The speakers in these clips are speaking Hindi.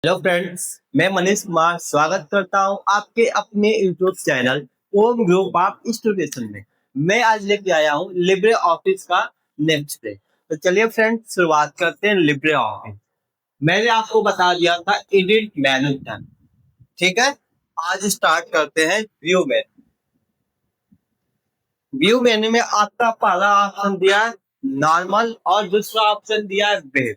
हेलो फ्रेंड्स, मैं मनीष कुमार स्वागत करता हूं आपके अपने YouTube channel Om group of student में। मैं आज लेके आया हूं लिब्रे ऑफिस का नेक्स्ट डे। तो चलिए फ्रेंड्स, शुरुआत करते हैं लिब्रे ऑफिस। मैंने आपको बता दिया था एडिट मेनू था, ठीक है। आज स्टार्ट करते हैं व्यू में। व्यू मेन्यू में आपका पहला ऑप्शन दिया है नॉर्मल और दूसरा ऑप्शन दिया है वेब।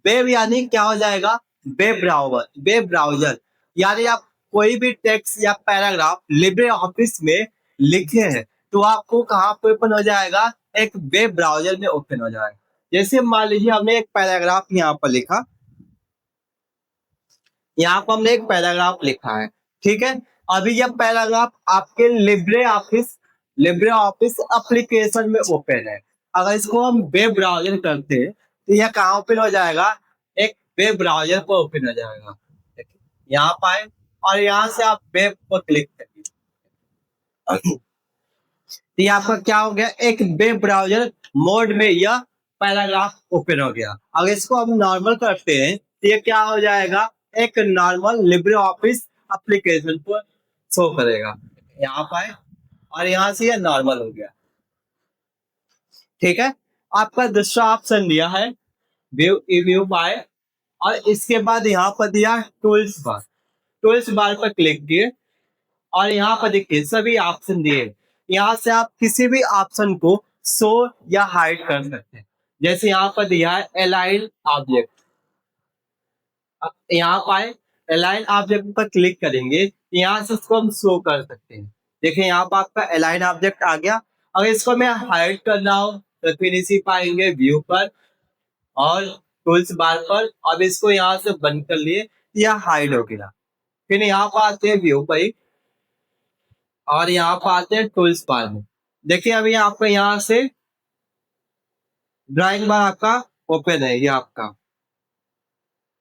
वेब यानी क्या हो जाएगा? वेब ब्राउजर यानी आप कोई भी टेक्स्ट या पैराग्राफ लिब्रे ऑफिस में लिखे हैं तो आपको कहाँ पे ओपन हो जाएगा? एक वेब ब्राउजर में ओपन हो जाएगा। जैसे मान लीजिए हमने एक पैराग्राफ यहाँ पर लिखा, यहाँ पर हमने एक पैराग्राफ लिखा है, ठीक है। अभी यह पैराग्राफ आपके लिब्रे ऑफिस एप्लीकेशन में ओपन है। अगर इसको हम वेब ब्राउजर करते हैं तो यह कहाँ ओपन हो जाएगा? एक वेब ब्राउजर पर ओपन हो जाएगा। देखिए, यहाँ पाए और यहाँ से आप वेब पर क्लिक करिए तो ये आपका क्या हो गया? एक वेब ब्राउजर मोड में यह पैराग्राफ ओपन हो गया। अगर इसको हम नॉर्मल करते हैं तो ये क्या हो जाएगा? एक नॉर्मल लिब्रे ऑफिस एप्लीकेशन पर शो करेगा। यहाँ पाए और यहाँ से ये नॉर्मल हो गया, ठीक है। आपका दूसरा ऑप्शन दिया है व्यू बाय, और इसके बाद यहाँ पर दिया टूल्स बार पर क्लिक किए और यहाँ पर देखिए सभी ऑप्शन दिए। यहाँ से आप किसी भी ऑप्शन को शो या हाइड कर सकते हैं। जैसे यहाँ पर दिया है अलाइन ऑब्जेक्ट, यहाँ पर अलाइन ऑब्जेक्ट पर क्लिक करेंगे, यहाँ से इसको हम शो कर सकते हैं। देखिए यहाँ पर आपका अलाइन ऑब्जेक्ट आ गया। अगर इसको मैं हाइड करना हो तो फिर इसी पाएंगे व्यू पर और टूल्स बार पर। अब इसको यहाँ से बंद कर लिए, यह हाइड हो गया। फिर यहाँ पर आते हैं व्यू पर और यहाँ पर आते हैं टूल्स बार में। देखिए अभी आपका यहाँ से ड्राइंग बार आपका ओपन है, ये आपका।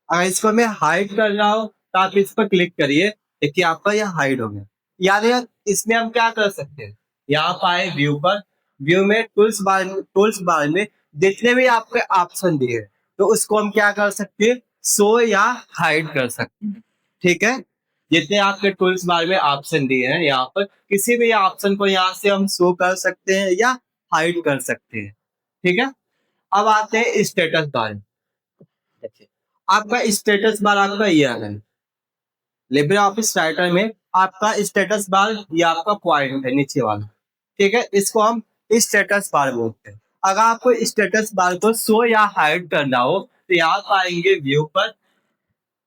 अगर इसको मैं हाइड कर रहा हूँ तो आप इस पर क्लिक करिए, देखिए आपका यह हाइड हो गया। यानी इसमें हम क्या कर सकते हैं? यहाँ पर आए व्यू पर, व्यू में टूल्स बार में जितने भी आपके ऑप्शन दिए तो उसको हम क्या कर सकते हैं? शो या हाइड कर सकते हैं, ठीक है। जितने आपके टूल्स बार में ऑप्शन दिए हैं यहाँ पर किसी भी ऑप्शन को यहाँ से हम शो कर सकते हैं या हाइड कर सकते हैं, ठीक है। अब आते हैं स्टेटस बार। देखिए आपका स्टेटस बार आपका यह है लिब्रे ऑफिस राइटर में। आपका स्टेटस बार ये आपका पॉइंट है नीचे वाला, ठीक है। इसको हम स्टेटस बार बोलते हैं। अगर आपको स्टेटस बार को शो या हाइड करना हो तो यहाँ पर आएंगे व्यू पर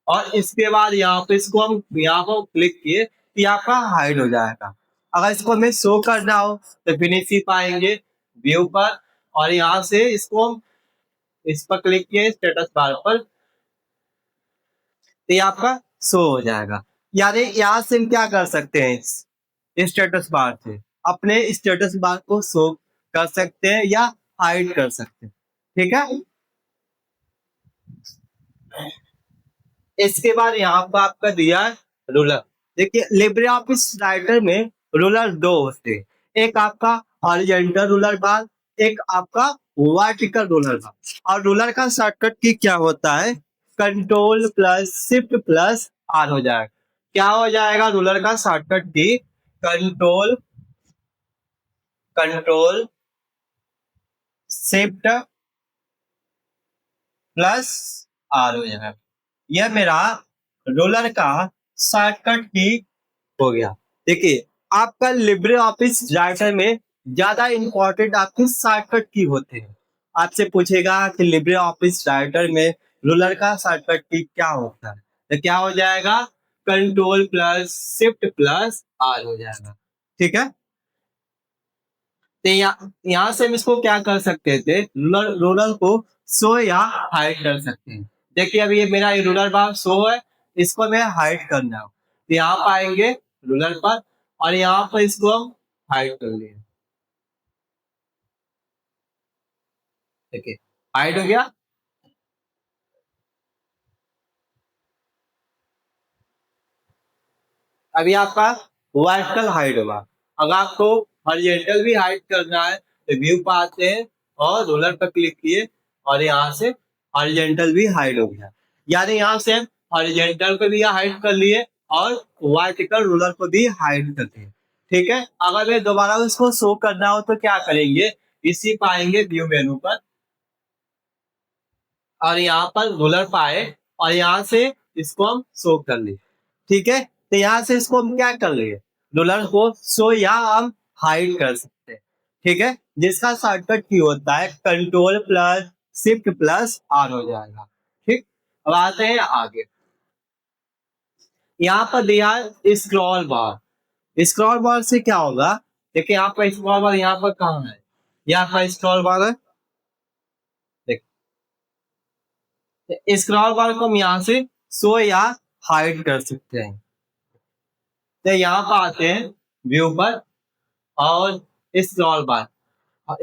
और इसके बाद यहाँ पे इसको हम यहाँ पर क्लिक किए तो यहाँ का हाइड हो जाएगा। अगर इसको हमें शो करना हो तो फिनिश ही पाएंगे व्यू पर और यहाँ से इसको हम इस पर क्लिक किए स्टेटस बार पर तो ये आपका शो हो जाएगा। यानी यहाँ से हम क्या कर सकते हैं? स्टेटस बार से अपने स्टेटस बार को शो कर सकते हैं या हाइड कर सकते हैं, ठीक है। इसके बाद यहाँ पर आपका दिया है रूलर। देखिए लिब्रे ऑफिस राइटर में रूलर दो होते हैं, एक आपका हॉरिजॉन्टल रूलर बार, एक आपका वर्टिकल रूलर बार। और रूलर का शॉर्टकट की क्या होता है? Control plus shift plus R हो जाएगा। क्या हो जाएगा रूलर का शॉर्टकट की? Control control shift plus R हो जाएगा। यह मेरा रोलर का शॉर्टकट की हो गया। देखिए आपका लिब्रे ऑफिस राइटर में ज्यादा इंपॉर्टेंट आपके शॉर्टकट की होते हैं। आपसे पूछेगा कि लिब्रे ऑफिस राइटर में रूलर का शॉर्टकट की क्या होता है, तो क्या हो जाएगा? Control plus shift plus R हो जाएगा, ठीक है। तो यहाँ से हम इसको क्या कर सकते थे? रूलर को शो या हाइड कर सकते हैं। देखिए अभी ये मेरा रूलर बार शो है, इसको मैं हाइड करना है तो यहाँ पर आएंगे रूलर पर और यहाँ पर इसको हम हाइड कर लिए। देखिए हाइड हो गया। अभी आपका वर्टिकल हाइड होगा। अगर आपको हॉरिजॉन्टल भी हाइड करना है तो व्यू पर आते हैं और रोलर पर क्लिक किए और यहाँ से हॉरिजॉन्टल भी हाइड हो गया। यानी यहाँ से हॉरिजॉन्टल को भी हाइड कर लिए और वर्टिकल रूलर को भी हाइड कर दिए। ठीक है, अगर मैं दोबारा उसको शो करना हो तो क्या करेंगे, इसी पाएंगे व्यू मेनू पर और यहाँ पर रूलर पाए और यहाँ से इसको हम शो कर लिए। ठीक है, तो यहाँ से इसको हम क्या कर लिए, रूलर को शो या हम हाइड कर सकते हैं। ठीक है, जिसका शॉर्टकट की होता है control plus shift plus R हो जाएगा। ठीक, अब आते हैं आगे। यहाँ पर दिया है स्क्रॉल बार। स्क्रॉल बार से क्या होगा, देखिए यहाँ पर स्क्रॉल बार यहाँ पर कहाँ है, यहाँ पर स्क्रॉल बार है। स्क्रॉल बार को हम यहाँ से शो या हाइड कर सकते हैं। तो यहाँ पर आते हैं व्यू पर और स्क्रॉल बार।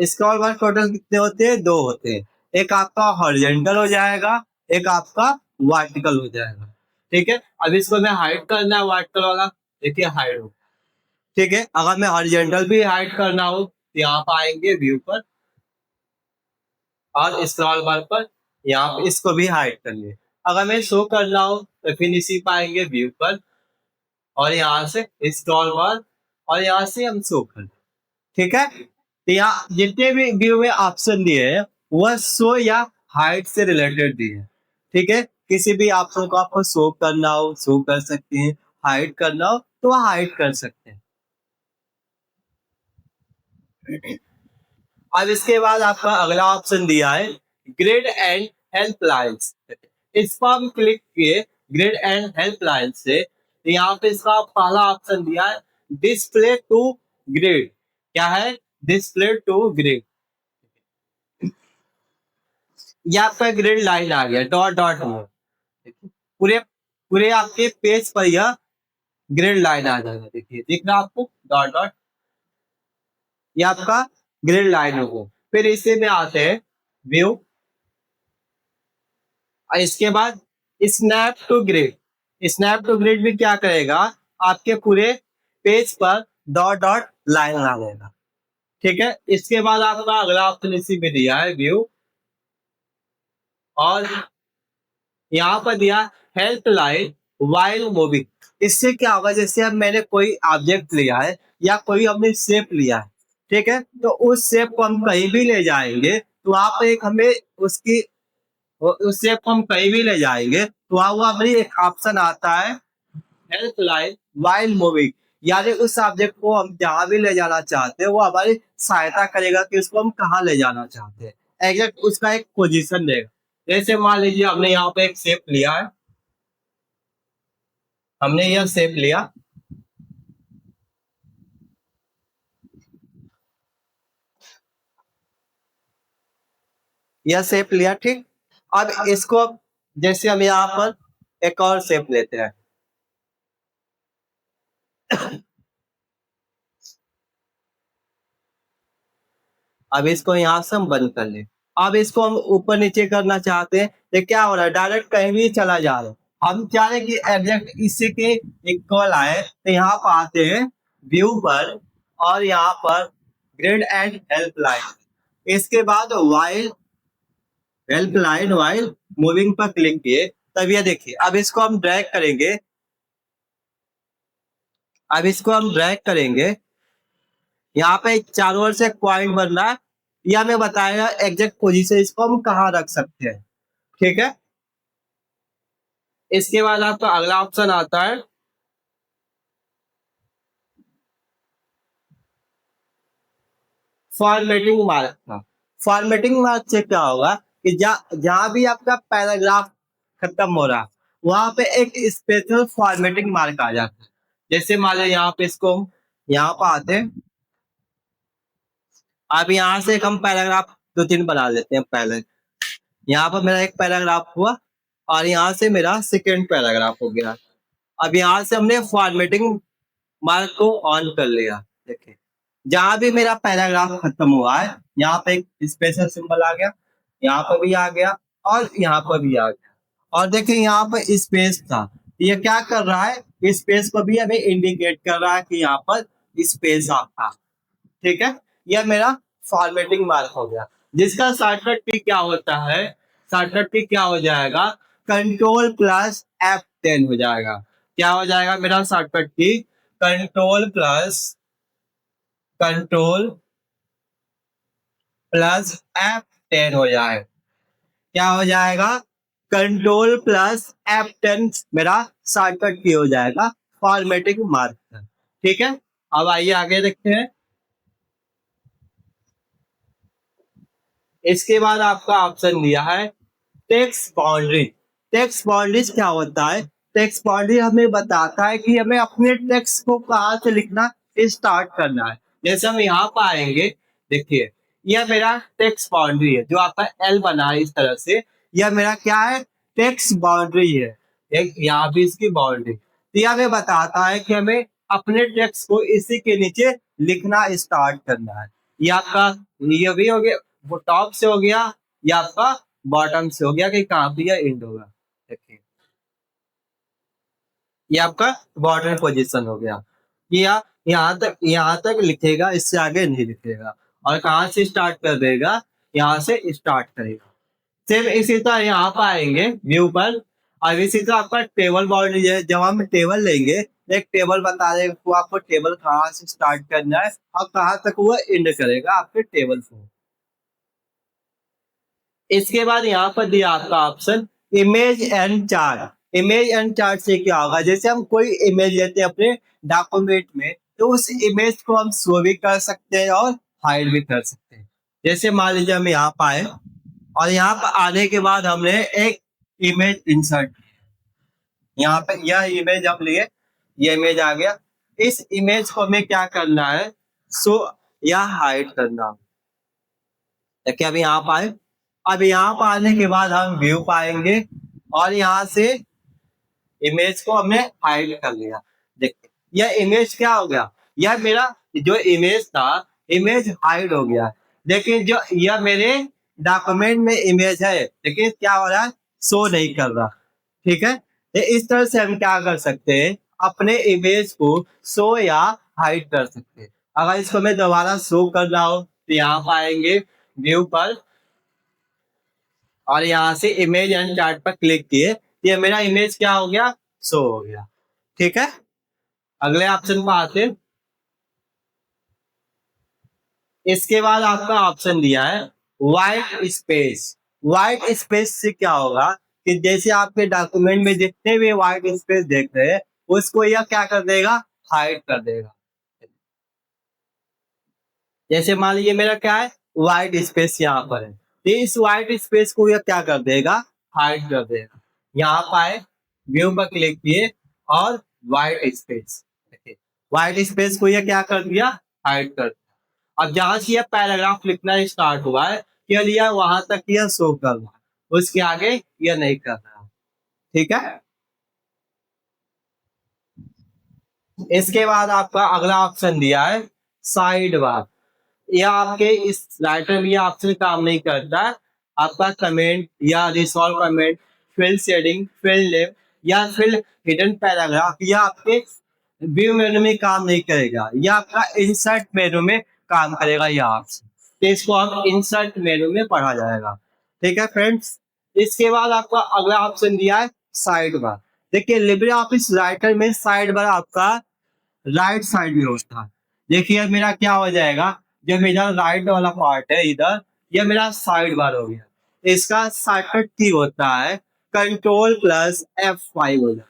स्क्रॉल बार टोटल कितने होते हैं, दो होते हैं, एक आपका हॉरिजॉन्टल हो जाएगा, एक आपका वर्टिकल हो जाएगा। ठीक है, अब इसको मैं हाइड करना है वर्टिकल वाला, देखिए हाइड हो। ठीक है, अगर मैं हॉरिजॉन्टल भी हाइड करना हो तो यहाँ पर आएंगे व्यू पर और स्क्रॉल बार पर, यहाँ पे इसको भी हाइड कर लिए। अगर मैं शो करना हो तो फिर इसी पाएंगे व्यू पर और यहाँ से स्क्रॉल बार और यहाँ से हम शो कर। ठीक है, तो यहाँ जितने भी व्यू में ऑप्शन दिए हैं वह शो या हाइड से रिलेटेड दिए हैं। ठीक है, किसी भी ऑप्शन को आपको शो करना हो शो कर सकते हैं, हाइड करना हो तो वह हाइड कर सकते हैं। अब इसके बाद आपका अगला ऑप्शन दिया है ग्रिड एंड हेल्पलाइंस। इस पर हम क्लिक किए ग्रिड एंड हेल्पलाइन से, तो यहाँ पे इसका पहला ऑप्शन दिया है डिस्प्ले टू ग्रिड। क्या है, डिस्प्ले टू ग्रिड। ये आपका ग्रिड लाइन आ गया डॉट डॉट में, पूरे पूरे आपके पेज पर यह ग्रिड लाइन आ जाएगा। देखिए दिख रहा आपको डॉट डॉट, ये आपका ग्रिड लाइन होगा। फिर इसे में आते हैं व्यू और इसके बाद snap to grid. Snap to grid भी क्या करेगा, आपके पूरे पेज पर डॉट डॉट लाइन ला देगा। ठीक है, इसके बाद आपका अगला ऑप्शन इसी में दिया है व्यू और यहाँ पर दिया हेल्प लाइन वाइल मूविंग। इससे क्या होगा, जैसे अब मैंने कोई ऑब्जेक्ट लिया है या कोई हमने शेप लिया है, ठीक है, तो उस शेप को हम कहीं भी ले जाएंगे तो वहां पर एक हमें उसकी उस शेप को हम कहीं भी ले जाएंगे तो वहां वो हमारी एक ऑप्शन आता है हेल्प लाइन वाइल मूविंग, यानी उस ऑब्जेक्ट को हम जहां भी ले जाना चाहते हैं वो हमारी सहायता करेगा कि उसको हम कहाँ ले जाना चाहते हैं, एग्जैक्ट उसका एक पोजीशन देगा। जैसे मान लीजिए हमने यहाँ पे एक शेप लिया है, हमने यह शेप लिया, यह शेप लिया। ठीक, अब इसको जैसे हम यहाँ पर एक और शेप लेते हैं, अब इसको यहाँ से हम बंद कर ले। अब इसको हम ऊपर नीचे करना चाहते हैं तो क्या हो रहा है, डायरेक्ट कहीं भी चला जा रहा है। हम चाह रहे हैं कि एग्जैक्ट इसी के इक्वल आए तो यहाँ पर आते हैं व्यू पर और यहाँ पर ग्रिड एंड हेल्प लाइन। इसके बाद while help line while moving पर क्लिक किए, तब ये देखिए अब इसको हम ड्रैग करेंगे, अब इसको हम ड्रैग करेंगे, यहाँ पे चारों ओर से एक पॉइंट बनना है, यह हमें बताएगा एग्जैक्ट पोजीशन इसको हम कहाँ रख सकते हैं। ठीक है, इसके बाद आपका अगला ऑप्शन आता है फॉर्मेटिंग मार्क का। फॉर्मेटिंग मार्क से क्या होगा कि जहां भी आपका पैराग्राफ खत्म हो रहा है वहां पे एक स्पेशल फॉर्मेटिंग मार्क आ जाता है। जैसे मान लो यहाँ पे इसको यहाँ पर आते हैं, अब यहाँ से एक हम पैराग्राफ दो तीन बना लेते हैं। पहले यहाँ पर मेरा एक पैराग्राफ हुआ और यहाँ से मेरा सेकेंड पैराग्राफ हो गया। अब यहाँ से हमने फॉर्मेटिंग मार्क को ऑन कर लिया। देखिए जहां भी मेरा पैराग्राफ खत्म हुआ है यहाँ पे एक स्पेशल सिंबल आ गया, यहाँ पर भी आ गया और यहाँ पर भी आ गया। और देखिए यहाँ पर स्पेस था, ये क्या कर रहा है, स्पेस को भी हमें इंडिकेट कर रहा है कि यहाँ पर स्पेस आपका। ठीक है, यह मेरा फॉर्मेटिंग मार्क हो गया, जिसका शॉर्टकट की क्या होता है, शॉर्टकट की क्या हो जाएगा कंट्रोल प्लस F10 हो जाएगा। क्या हो जाएगा मेरा शॉर्टकट की कंट्रोल प्लस F10 हो जाएगा। क्या हो जाएगा कंट्रोल प्लस F10 मेरा शॉर्टकट की हो जाएगा फॉर्मेटिंग मार्कर। ठीक है, अब आइए आगे देखते हैं। इसके बाद आपका ऑप्शन दिया है टेक्स्ट बाउंड्री। टेक्स्ट बाउंड्रीज क्या होता है? टेक्स्ट बाउंड्री हमें बताता है कि हमें अपने टेक्स्ट को कहाँ से लिखना स्टार्ट करना है। जैसे हम यहाँ पर आएंगे, देखिए यह मेरा टेक्स्ट बाउंड्री है जो आपका एल बना है इस तरह से। यह मेरा क्या है? टेक्स्ट बाउंड्री है। एक यहाँ भी इसकी बाउंड्री, तो यह हमें बताता है कि हमें अपने टेक्स्ट को इसी के नीचे लिखना स्टार्ट करना है। ये आपका ये भी हो गया, वो टॉप से हो गया, या आपका बॉटम से हो गया कि कहाँ पे यह एंड होगा। देखिए ये आपका बॉटम पोजीशन हो गया। ये यहाँ तक लिखेगा, इससे आगे नहीं लिखेगा। और कहाँ से स्टार्ट कर देगा? यहाँ से स्टार्ट करेगा। सेम इसी तरह यहाँ पर आएंगे व्यू पर, और इसी तरह आपका टेबल बाउंड्री है। जब हम टेबल लेंगे, एक टेबल बता देगा तो आपको टेबल कहाँ से स्टार्ट करना है और कहाँ तक वो एंड करेगा आपके टेबल को। इसके बाद यहाँ पर दिया आपका option image and chart. Image and chart से क्या होगा? जैसे हम कोई इमेज लेते हैं अपने डॉक्यूमेंट में, तो उस इमेज को हम शो भी कर सकते हैं और हाइड भी कर सकते हैं। जैसे मान लीजिए हम यहाँ पर आए और यहाँ पर आने के बाद हमने एक इमेज इंसर्ट किया। यहाँ पे यह इमेज हम लिए, ये इमेज आ गया। इस इमेज को हमें क्या करना है? शो या हाइड करना। देखिए अभी यहाँ पर आए, अब यहाँ पर आने के बाद हम व्यू पाएंगे और यहाँ से इमेज को हमने हाइड कर लिया। देखिए यह इमेज क्या हो गया? यह मेरा जो इमेज था, इमेज हाइड हो गया। लेकिन जो यह मेरे डॉक्यूमेंट में इमेज है, लेकिन क्या हो रहा है? शो नहीं कर रहा। ठीक है, तो इस तरह से हम क्या कर सकते हैं? अपने इमेज को शो या हाइड कर सकते हैं। अगर इसको मैं दोबारा शो करना हो तो यहाँ पाएंगे व्यू पर, और यहाँ से इमेज एंड चार्ट पर क्लिक किए, ये मेरा इमेज क्या हो गया? शो हो गया। ठीक है, अगले ऑप्शन पर आते हैं। इसके बाद आपका ऑप्शन दिया है व्हाइट स्पेस। व्हाइट स्पेस से क्या होगा कि जैसे आपके डॉक्यूमेंट में जितने भी व्हाइट स्पेस देख रहे हैं, उसको यह क्या कर देगा? हाइड कर देगा। जैसे मान लीजिए मेरा क्या है? व्हाइट स्पेस यहाँ पर है, तो इस व्हाइट स्पेस को यह क्या कर देगा? हाइड कर देगा। यहाँ पाए व्यू पर क्लिक किए और व्हाइट स्पेस, व्हाइट स्पेस को यह क्या कर दिया? हाइड कर दिया। अब जहां से यह पैराग्राफ लिखना स्टार्ट हुआ है, केवल यह वहां तक यह शो कर रहा है, उसके आगे यह नहीं कर रहा। ठीक है, इसके बाद आपका अगला ऑप्शन दिया है साइड बार। यह आपके इस राइटर में ऑप्शन काम नहीं करता। आपका कमेंट या resolve comment, field shading, field name या फील्ड हिडन पैराग्राफ, या आपके व्यू मेनू में काम नहीं करेगा। यह आपका इंसर्ट मेनू में काम करेगा यह ऑप्शन, तो इसको हम इंसर्ट मेनू में पढ़ा जाएगा। ठीक है फ्रेंड्स, इसके बाद आपका अगला ऑप्शन दिया है साइड बार। देखिए लिब्रे ऑफिस राइटर में साइड बार आपका राइट साइड में होता है। देखिए मेरा क्या हो जाएगा? जो मेरा राइट वाला पार्ट है इधर, यह मेरा साइड बार हो गया। इसका शॉर्टकट की होता है कंट्रोल प्लस F5 हो जाएगा।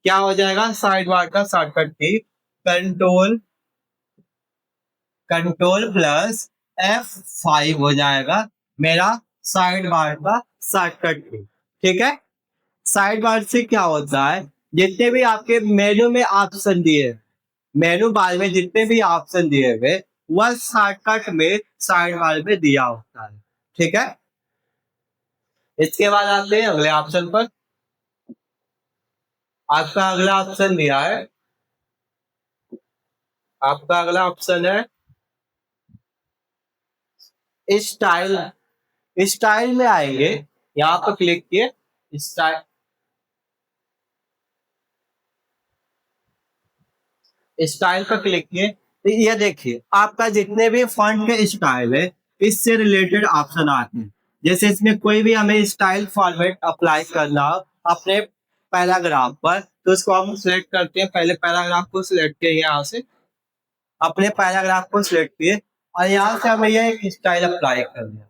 क्या हो जाएगा साइड बार का शॉर्टकट की? कंट्रोल प्लस F5 हो जाएगा मेरा साइड बार का शॉर्टकट की। ठीक है, साइड बार से क्या होता है? जितने भी आपके मेनू में ऑप्शन दिए, मेनू बार में जितने भी ऑप्शन दिए हुए, वह शॉर्टकट में साइड बार में दिया होता है। ठीक है, इसके बाद आते हैं अगले ऑप्शन पर। आपका अगला ऑप्शन दिया है, आपका अगला ऑप्शन है स्टाइल। स्टाइल में आएंगे, यहाँ पर क्लिक किए, स्टाइल स्टाइल पर क्लिक किए, तो ये देखिए आपका जितने भी फॉन्ट के स्टाइल है, इससे रिलेटेड ऑप्शन आते हैं। जैसे इसमें कोई भी हमें स्टाइल फॉर्मेट अप्लाई करना हो, अपने पैराग्राफ पर, तो उसको हम सिलेक्ट करते हैं। पहले पैराग्राफ को सिलेक्ट किए, यहाँ से अपने पैराग्राफ को सिलेक्ट किए और यहाँ से हमें ये एक स्टाइल अप्लाई कर दिया।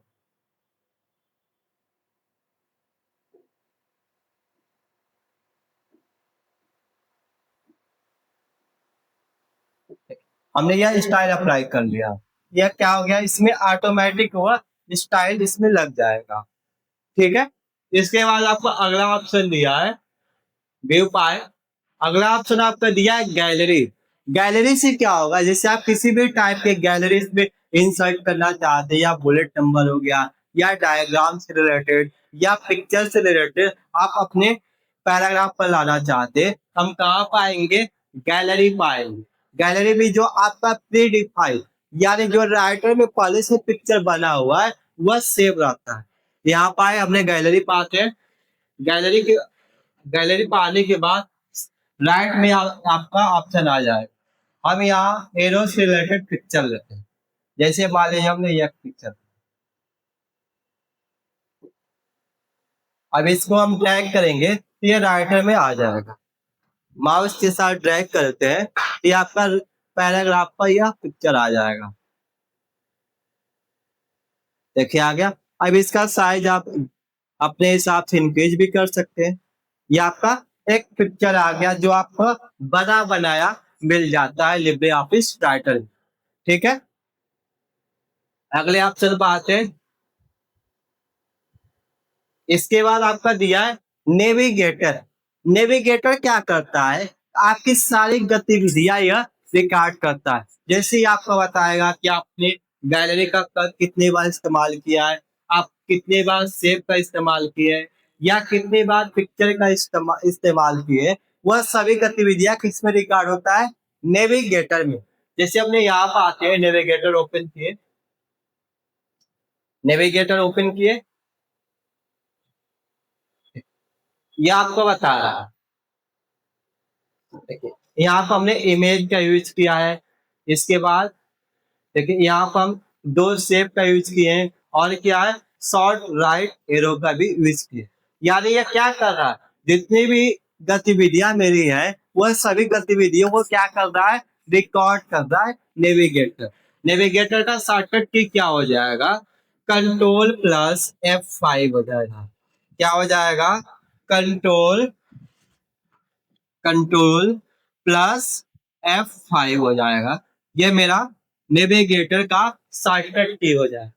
हमने यह स्टाइल अप्लाई कर लिया। यह क्या हो गया, इसमें ऑटोमेटिक हुआ स्टाइल इसमें लग जाएगा। ठीक है, इसके बाद आपको अगला ऑप्शन दिया है व्यू पाए। अगला ऑप्शन आपका दिया है गैलरी। गैलरी से क्या होगा, जैसे आप किसी भी टाइप के गैलरीज में इंसर्ट करना चाहते हैं, या बुलेट नंबर हो गया, या डायग्राम से रिलेटेड, या पिक्चर से रिलेटेड आप अपने पैराग्राफ पर लाना चाहते हैं, हम कहाँ पाएंगे, गैलरी पाएंगे। गैलरी में जो आपका प्री डिफाइंड, यानी जो राइटर में पहले से पिक्चर बना हुआ है वह सेव रहता है। यहाँ पाए हमने गैलरी पाते हैं। गैलरी के गैलरी पर आने के बाद राइट में आपका ऑप्शन आ जाएगा। हम यहाँ एरो से रिलेटेड पिक्चर लेते हैं। जैसे मान लीजिए हमने यह पिक्चर, अब इसको हम ड्रैग करेंगे तो ये राइटर में आ जाएगा। माउस के साथ ड्रैग करते हैं तो ये आपका पैराग्राफ पर यह पिक्चर आ जाएगा। देखिए आ गया। अब इसका साइज आप अपने हिसाब से इंक्रीज भी कर सकते हैं। ये आपका एक पिक्चर आ गया जो आपको बना बनाया मिल जाता है लिब्रे ऑफिस राइटर। ठीक है, अगले ऑप्शन पर आते हैं। इसके बाद आपका दिया है नेविगेटर। नेविगेटर क्या करता है, आपकी सारी गतिविधियां यह रिकॉर्ड करता है। जैसे ही आपको बताएगा कि आपने गैलरी का कितने बार इस्तेमाल किया है, आप कितने बार सेव का इस्तेमाल किए हैं, या कितने बार पिक्चर का इस्तेमाल किए, वह सभी गतिविधियां किस में रिकॉर्ड होता है, नेविगेटर में। जैसे हमने यहाँ पर आते हैं, नेविगेटर ओपन किए, नेविगेटर ओपन किए, ये आपको बता रहा है। देखिए यहाँ पर हमने इमेज का यूज किया है। इसके बाद देखिए यहाँ पर हम दो शेप का यूज किए हैं, और क्या है, शॉर्ट राइट एरो का भी यूज किए। यानी ये क्या कर रहा है, जितनी भी गतिविधियां मेरी है वह सभी गतिविधियों को क्या कर रहा है, रिकॉर्ड कर रहा है नेविगेटर। नेविगेटर का शॉर्टकट की क्या हो जाएगा, कंट्रोल प्लस F5 हो जाएगा। क्या हो जाएगा, कंट्रोल कंट्रोल प्लस F5 हो जाएगा। ये मेरा नेविगेटर का शॉर्टकट की हो जाएगा।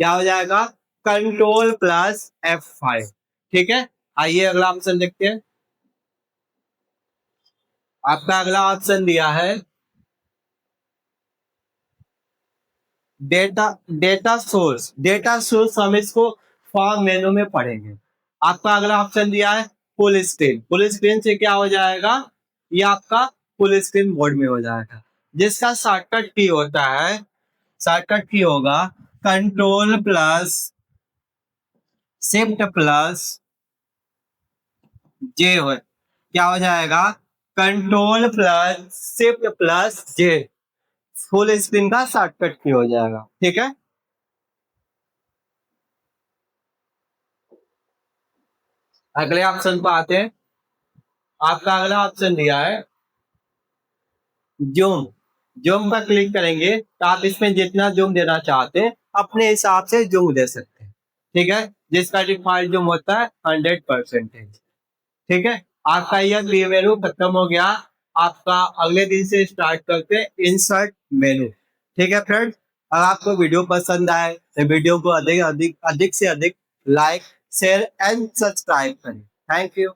क्या हो जाएगा, कंट्रोल प्लस F5। ठीक है, आइए अगला ऑप्शन देखते हैं। आपका अगला ऑप्शन दिया है data data source. Data source हम इसको फॉर्म मेनू में पढ़ेंगे। आपका अगला ऑप्शन दिया है फुल स्क्रीन। फुल स्क्रीन से क्या हो जाएगा, ये आपका फुल स्क्रीन मोड में हो जाएगा, जिसका शॉर्टकट की होता है, शॉर्टकट की होगा कंट्रोल प्लस शिफ्ट प्लस जे। हो क्या हो जाएगा, कंट्रोल प्लस शिफ्ट प्लस जे, फुल स्क्रीन का शॉर्टकट की हो जाएगा। ठीक है, अगले ऑप्शन पर आते हैं। आपका अगला ऑप्शन दिया है जूम। जूम पर क्लिक करेंगे तो आप इसमें जितना जूम देना चाहते हैं अपने हिसाब से जूम दे सकते हैं। ठीक है, जिसका डिफॉल्ट जूम होता है 100%। ठीक है, आपका यह मेनू खत्म हो गया। आपका अगले दिन से स्टार्ट करते हैं इंसर्ट मेनू। ठीक है फ्रेंड्स, अगर आपको वीडियो पसंद आए तो वीडियो को अधिक अधिक अधिक से अधिक लाइक शेयर एंड सब्सक्राइब करें। Thank you.